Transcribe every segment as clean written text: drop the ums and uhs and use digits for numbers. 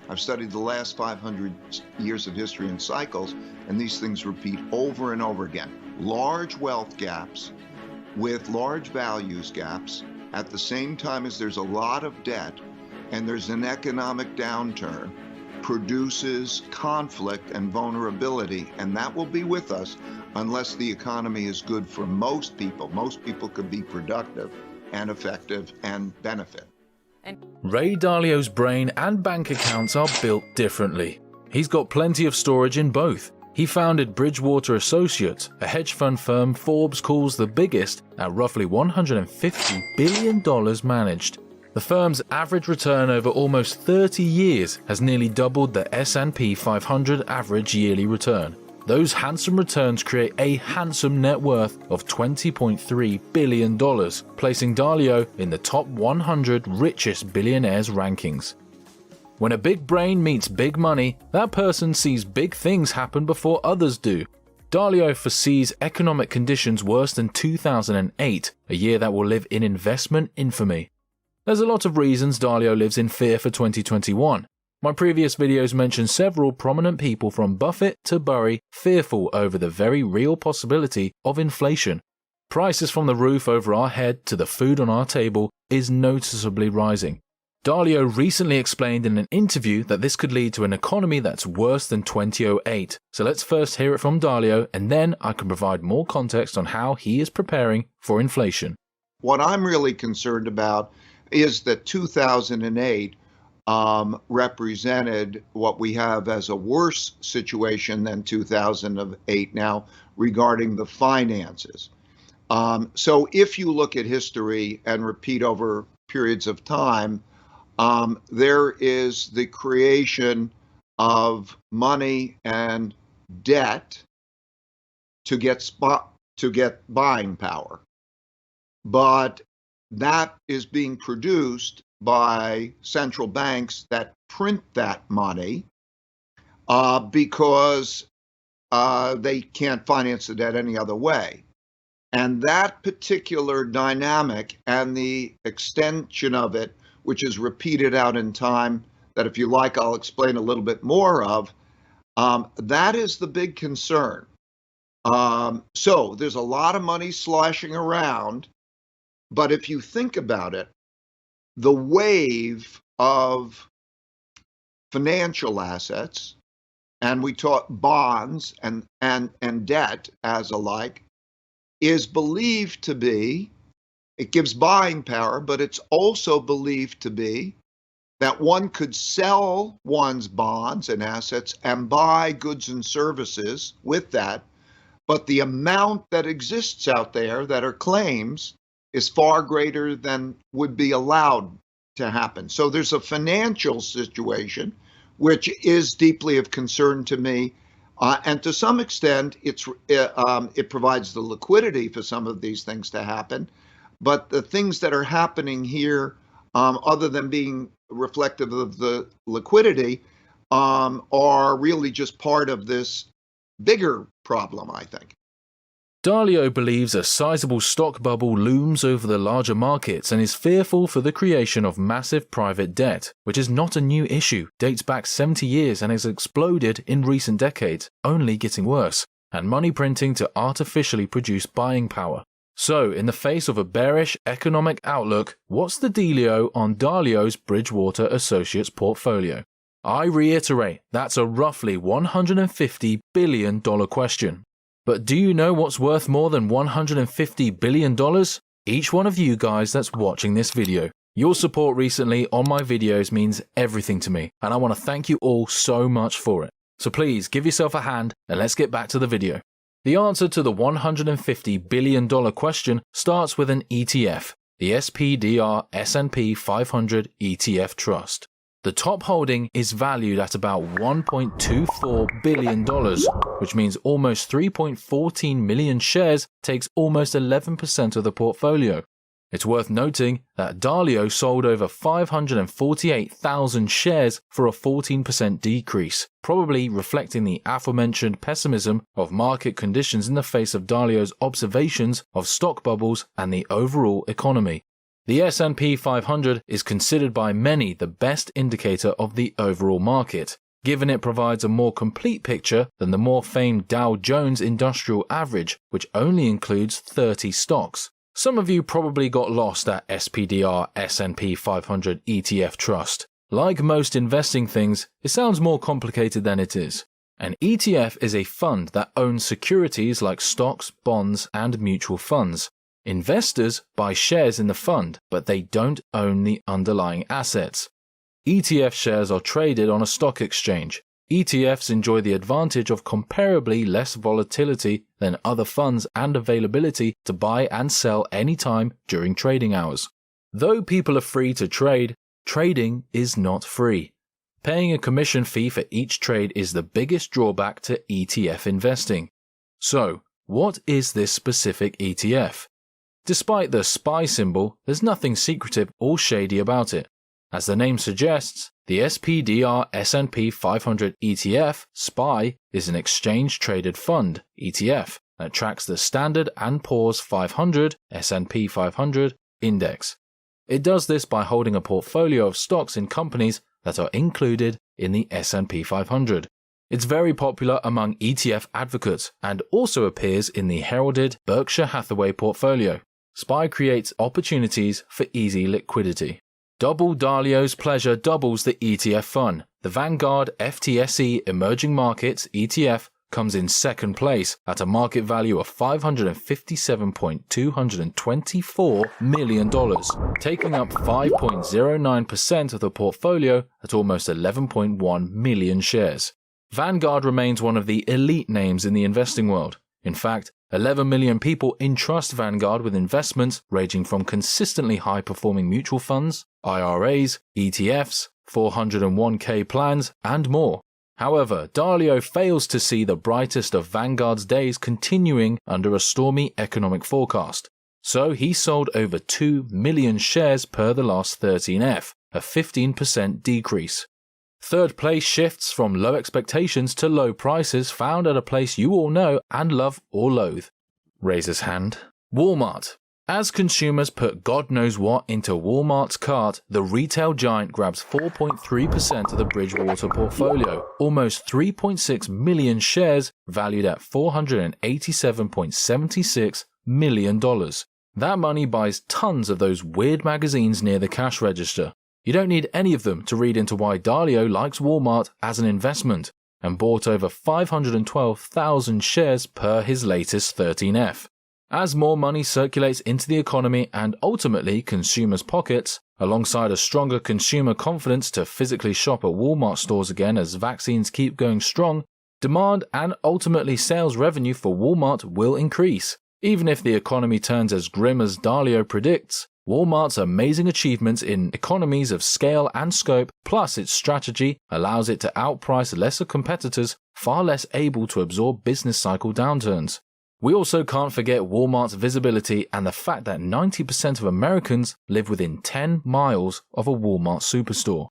I've studied the last 500 years of history in cycles, and these things repeat over and over again. Large wealth gaps with large values gaps at the same time as there's a lot of debt and there's an economic downturn produces conflict and vulnerability, and that will be with us unless the economy is good for most people. Most people could be productive and effective and benefit. Ray Dalio's brain and bank accounts are built differently. He's got plenty of storage in both. He founded Bridgewater Associates, a hedge fund firm Forbes calls the biggest at roughly $150 billion managed. The firm's average return over almost 30 years has nearly doubled the S&P 500 average yearly return. Those handsome returns create a handsome net worth of $20.3 billion, placing Dalio in the top 100 richest billionaires rankings. When a big brain meets big money, that person sees big things happen before others do. Dalio foresees economic conditions worse than 2008, a year that will live in investment infamy. There's a lot of reasons Dalio lives in fear for 2021. My previous videos mentioned several prominent people from Buffett to Burry fearful over the very real possibility of inflation. Prices from the roof over our head to the food on our table is noticeably rising. Dalio recently explained in an interview that this could lead to an economy that's worse than 2008. So let's first hear it from Dalio, and then I can provide more context on how he is preparing for inflation. What I'm really concerned about is that 2008 represented what we have as a worse situation than 2008 now regarding the finances. So if you look at history and repeat over periods of time, there is the creation of money and debt to get buying power. But that is being produced by central banks that print that money because they can't finance the debt any other way. And that particular dynamic and the extension of it, which is repeated out in time, that if you like, I'll explain a little bit more of, that is the big concern. So there's a lot of money sloshing around, but if you think about it, the wave of financial assets, and we talk bonds and debt as alike, is believed to be, it gives buying power, but it's also believed to be that one could sell one's bonds and assets and buy goods and services with that, but the amount that exists out there that are claims is far greater than would be allowed to happen. So there's a financial situation which is deeply of concern to me, and to some extent it provides the liquidity for some of these things to happen. But the things that are happening here, other than being reflective of the liquidity, are really just part of this bigger problem, I think. Dalio believes a sizable stock bubble looms over the larger markets and is fearful for the creation of massive private debt, which is not a new issue, dates back 70 years and has exploded in recent decades, only getting worse, and money printing to artificially produce buying power. So, in the face of a bearish economic outlook, what's the dealio on Dalio's Bridgewater Associates portfolio? I reiterate, that's a roughly $150 billion question. But do you know what's worth more than $150 billion? Each one of you guys that's watching this video. Your support recently on my videos means everything to me, and I want to thank you all so much for it. So please give yourself a hand and let's get back to the video. The answer to the $150 billion question starts with an ETF, the SPDR S&P 500 ETF Trust. The top holding is valued at about $1.24 billion, which means almost 3.14 million shares takes almost 11% of the portfolio. It's worth noting that Dalio sold over 548,000 shares for a 14% decrease, probably reflecting the aforementioned pessimism of market conditions in the face of Dalio's observations of stock bubbles and the overall economy. The S&P 500 is considered by many the best indicator of the overall market, given it provides a more complete picture than the more famed Dow Jones Industrial Average, which only includes 30 stocks. Some of you probably got lost at SPDR S&P 500 ETF Trust. Like most investing things, it sounds more complicated than it is. An ETF is a fund that owns securities like stocks, bonds, and mutual funds. Investors buy shares in the fund, but they don't own the underlying assets. ETF shares are traded on a stock exchange. ETFs enjoy the advantage of comparably less volatility than other funds and availability to buy and sell anytime during trading hours. Though people are free to trade, trading is not free. Paying a commission fee for each trade is the biggest drawback to ETF investing. So, what is this specific ETF? Despite the SPY symbol, there's nothing secretive or shady about it. As the name suggests, the SPDR S&P 500 ETF, SPY, is an exchange-traded fund, ETF, that tracks the Standard & Poor's 500, S&P 500, index. It does this by holding a portfolio of stocks in companies that are included in the S&P 500. It's very popular among ETF advocates and also appears in the heralded Berkshire Hathaway portfolio. SPY creates opportunities for easy liquidity. Double Dalio's pleasure doubles the ETF fund. The Vanguard FTSE Emerging Markets ETF comes in second place at a market value of $557.224 million, taking up 5.09% of the portfolio at almost 11.1 million shares. Vanguard remains one of the elite names in the investing world. In fact, 11 million people entrust Vanguard with investments ranging from consistently high-performing mutual funds, IRAs, ETFs, 401k plans, and more. However, Dalio fails to see the brightest of Vanguard's days continuing under a stormy economic forecast. So he sold over 2 million shares per the last 13F, a 15% decrease. Third place shifts from low expectations to low prices found at a place you all know and love or loathe. Raises hand. Walmart. As consumers put God knows what into Walmart's cart, the retail giant grabs 4.3% of the Bridgewater portfolio, almost 3.6 million shares valued at $487.76 million. That money buys tons of those weird magazines near the cash register. You don't need any of them to read into why Dalio likes Walmart as an investment and bought over 512,000 shares per his latest 13F. As more money circulates into the economy and ultimately consumers' pockets, alongside a stronger consumer confidence to physically shop at Walmart stores again as vaccines keep going strong, demand and ultimately sales revenue for Walmart will increase. Even if the economy turns as grim as Dalio predicts, Walmart's amazing achievements in economies of scale and scope, plus its strategy, allows it to outprice lesser competitors far less able to absorb business cycle downturns. We also can't forget Walmart's visibility and the fact that 90% of Americans live within 10 miles of a Walmart superstore.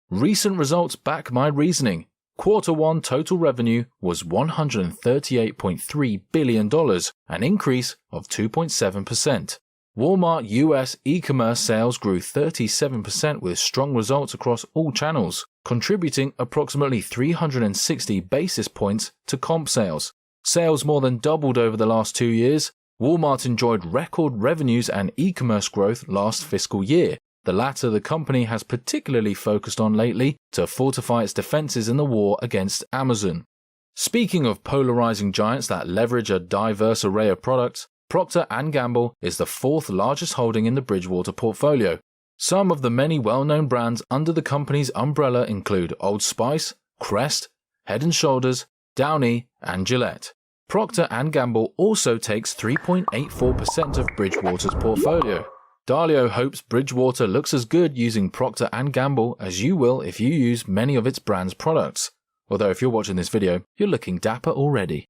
Recent results back my reasoning. Q1 total revenue was $138.3 billion, an increase of 2.7%. Walmart US e-commerce sales grew 37% with strong results across all channels, contributing approximately 360 basis points to comp sales. Sales more than doubled over the last 2 years. Walmart enjoyed record revenues and e-commerce growth last fiscal year. The latter the company has particularly focused on lately to fortify its defenses in the war against Amazon. Speaking of polarizing giants that leverage a diverse array of products, Procter & Gamble is the fourth largest holding in the Bridgewater portfolio. Some of the many well-known brands under the company's umbrella include Old Spice, Crest, Head & Shoulders, Downy, and Gillette. Procter & Gamble also takes 3.84% of Bridgewater's portfolio. Dalio hopes Bridgewater looks as good using Procter & Gamble as you will if you use many of its brand's products. Although if you're watching this video, you're looking dapper already.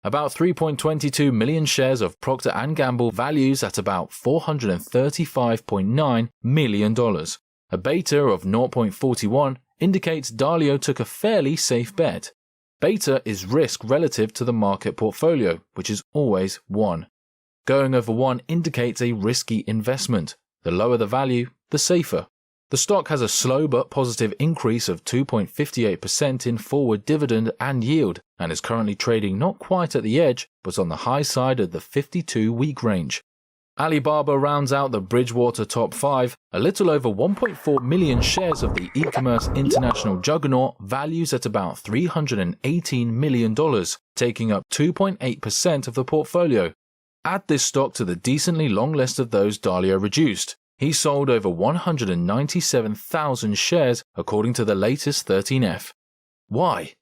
About 3.22 million shares of Procter & Gamble values at about $435.9 million. A beta of 0.41 indicates Dalio took a fairly safe bet. Beta is risk relative to the market portfolio, which is always 1. Going over 1 indicates a risky investment. The lower the value, the safer. The stock has a slow but positive increase of 2.58% in forward dividend and yield, and is currently trading not quite at the edge, but on the high side of the 52-week range. Alibaba rounds out the Bridgewater top 5, a little over 1.4 million shares of the e-commerce international juggernaut values at about $318 million, taking up 2.8% of the portfolio. Add this stock to the decently long list of those Dalio reduced. He sold over 197,000 shares according to the latest 13F. Why?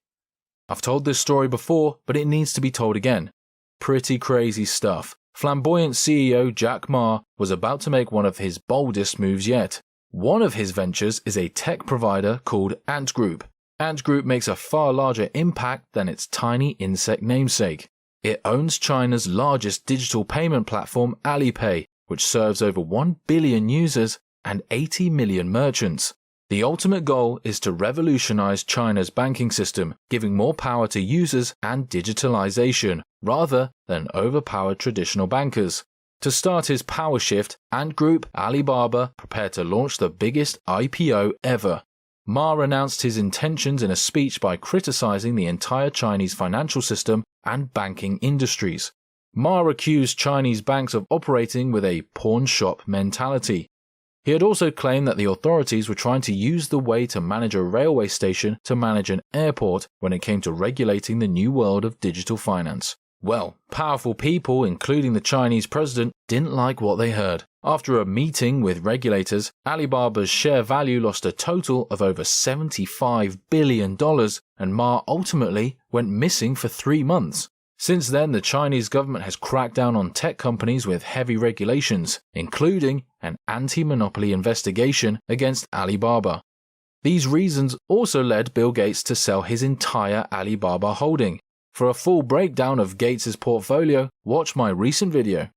I've told this story before, but it needs to be told again. Pretty crazy stuff. Flamboyant CEO Jack Ma was about to make one of his boldest moves yet. One of his ventures is a tech provider called Ant Group. Ant Group makes a far larger impact than its tiny insect namesake. It owns China's largest digital payment platform, Alipay, which serves over 1 billion users and 80 million merchants. The ultimate goal is to revolutionize China's banking system, giving more power to users and digitalization, rather than overpower traditional bankers. To start his power shift, Ant Group Alibaba prepared to launch the biggest IPO ever. Ma announced his intentions in a speech by criticizing the entire Chinese financial system and banking industries. Ma accused Chinese banks of operating with a pawn shop mentality. He had also claimed that the authorities were trying to use the way to manage a railway station to manage an airport when it came to regulating the new world of digital finance. Well, powerful people, including the Chinese president, didn't like what they heard. After a meeting with regulators, Alibaba's share value lost a total of over $75 billion, and Ma ultimately went missing for 3 months. Since then, the Chinese government has cracked down on tech companies with heavy regulations, including an anti-monopoly investigation against Alibaba. These reasons also led Bill Gates to sell his entire Alibaba holding. For a full breakdown of Gates' portfolio, watch my recent video.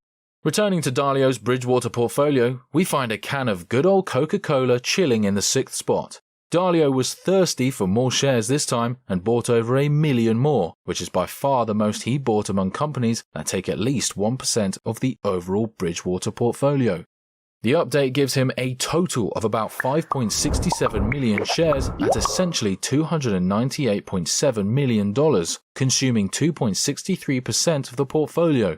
Returning to Dalio's Bridgewater portfolio, we find a can of good old Coca-Cola chilling in the 6th spot. Dalio was thirsty for more shares this time and bought over 1 million more, which is by far the most he bought among companies that take at least 1% of the overall Bridgewater portfolio. The update gives him a total of about 5.67 million shares at essentially $298.7 million, consuming 2.63% of the portfolio.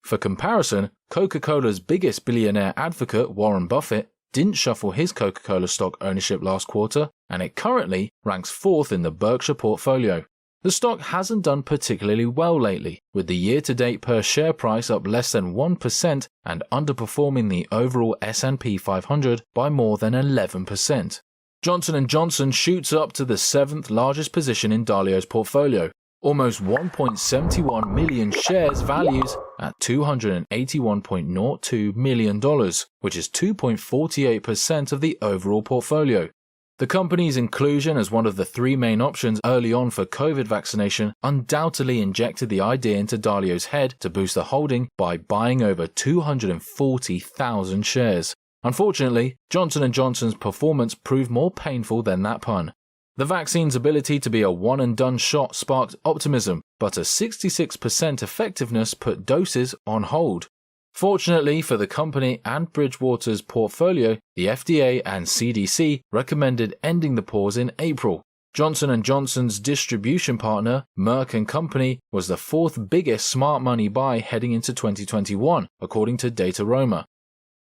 For comparison, Coca-Cola's biggest billionaire advocate, Warren Buffett, didn't shuffle his Coca-Cola stock ownership last quarter, and it currently ranks 4th in the Berkshire portfolio. The stock hasn't done particularly well lately, with the year-to-date per share price up less than 1% and underperforming the overall S&P 500 by more than 11%. Johnson & Johnson shoots up to the 7th largest position in Dalio's portfolio, almost 1.71 million shares values at $281.02 million, which is 2.48% of the overall portfolio. The company's inclusion as one of the 3 main options early on for COVID vaccination undoubtedly injected the idea into Dalio's head to boost the holding by buying over 240,000 shares. Unfortunately, Johnson & Johnson's performance proved more painful than that pun. The vaccine's ability to be a one-and-done shot sparked optimism, but a 66% effectiveness put doses on hold. Fortunately for the company and Bridgewater's portfolio, the FDA and CDC recommended ending the pause in April. Johnson & Johnson's distribution partner, Merck & Company, was the 4th biggest smart money buy heading into 2021, according to Dataroma.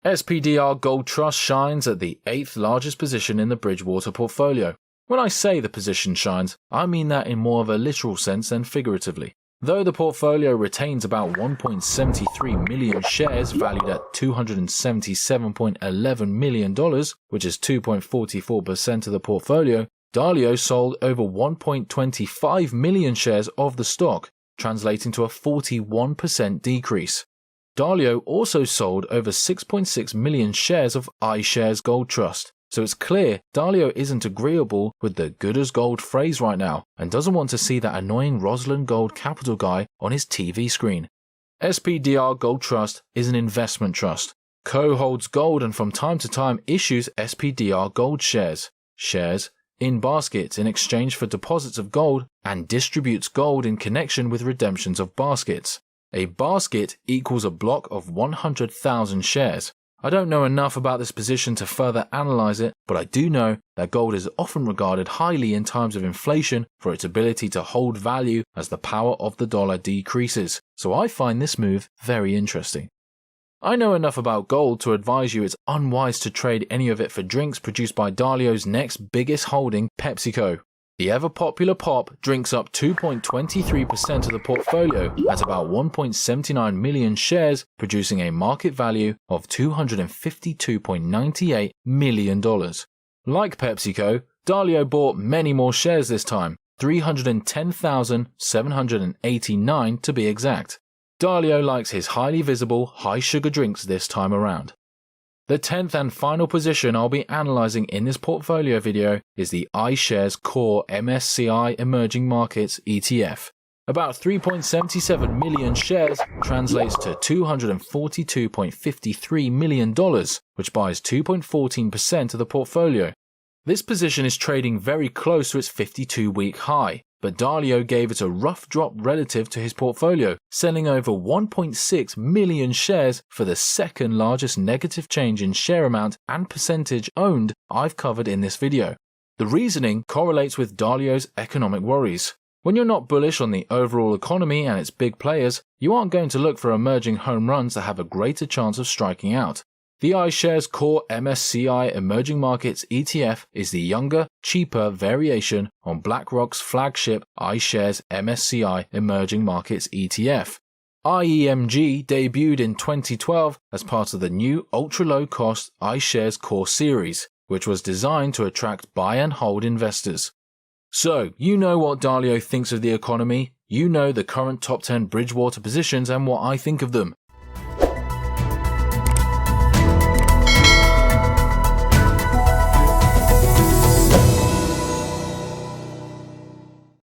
SPDR Gold Trust shines at the 8th largest position in the Bridgewater portfolio. When I say the position shines, I mean that in more of a literal sense than figuratively. Though the portfolio retains about 1.73 million shares valued at $277.11 million, which is 2.44% of the portfolio, Dalio sold over 1.25 million shares of the stock, translating to a 41% decrease. Dalio also sold over 6.6 million shares of iShares Gold Trust. So it's clear Dalio isn't agreeable with the good as gold phrase right now and doesn't want to see that annoying Rosalind Gold Capital guy on his TV screen. SPDR Gold Trust is an investment trust. Co holds gold and from time to time issues SPDR Gold shares in baskets in exchange for deposits of gold and distributes gold in connection with redemptions of baskets. A basket equals a block of 100,000 shares. I don't know enough about this position to further analyze it, but I do know that gold is often regarded highly in times of inflation for its ability to hold value as the power of the dollar decreases, so I find this move very interesting. I know enough about gold to advise you it's unwise to trade any of it for drinks produced by Dalio's next biggest holding, PepsiCo. The ever-popular pop drinks up 2.23% of the portfolio at about 1.79 million shares, producing a market value of $252.98 million. Like PepsiCo, Dalio bought many more shares this time, 310,789 to be exact. Dalio likes his highly visible, high-sugar drinks this time around. The 10th and final position I'll be analysing in this portfolio video is the iShares Core MSCI Emerging Markets ETF. About 3.77 million shares translates to $242.53 million, which buys 2.14% of the portfolio. This position is trading very close to its 52-week high, but Dalio gave it a rough drop relative to his portfolio, selling over 1.6 million shares for the second largest negative change in share amount and percentage owned I've covered in this video. The reasoning correlates with Dalio's economic worries. When you're not bullish on the overall economy and its big players, you aren't going to look for emerging home runs that have a greater chance of striking out. The iShares Core MSCI Emerging Markets ETF is the younger, cheaper variation on BlackRock's flagship iShares MSCI Emerging Markets ETF. IEMG debuted in 2012 as part of the new ultra-low-cost iShares Core series, which was designed to attract buy and hold investors. So, you know what Dalio thinks of the economy, you know the current top 10 Bridgewater positions and what I think of them.